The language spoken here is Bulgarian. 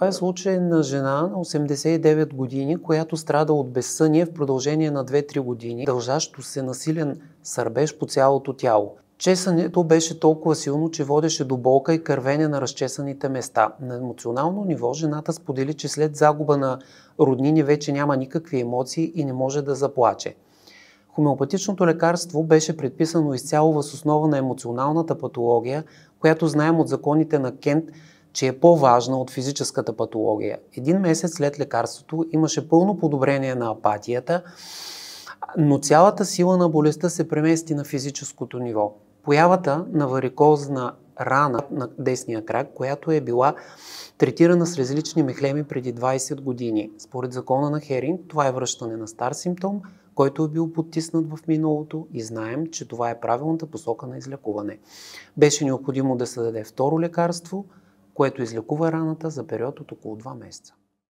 Това е случай на жена на 89 години, която страда от безсъние в продължение на 2-3 години, дължащо се насилен сърбеж по цялото тяло. Чесането беше толкова силно, че водеше до болка и кървене на разчесаните места. На емоционално ниво жената сподели, че след загуба на роднини вече няма никакви емоции и не може да заплаче. Хомеопатичното лекарство беше предписано изцяло въз основа на емоционалната патология, която знаем от законите на Кент, че е по-важна от физическата патология. 1 месец след лекарството имаше пълно подобрение на апатията, но цялата сила на болестта се премести на физическото ниво. Появата на варикозна рана на десния крак, която е била третирана с различни мехлеми преди 20 години. Според закона на Херинг, това е връщане на стар симптом, който е бил потиснат в миналото и знаем, че това е правилната посока на излекуване. Беше необходимо да се даде второ лекарство, което излекува раната за период от около 2 месеца.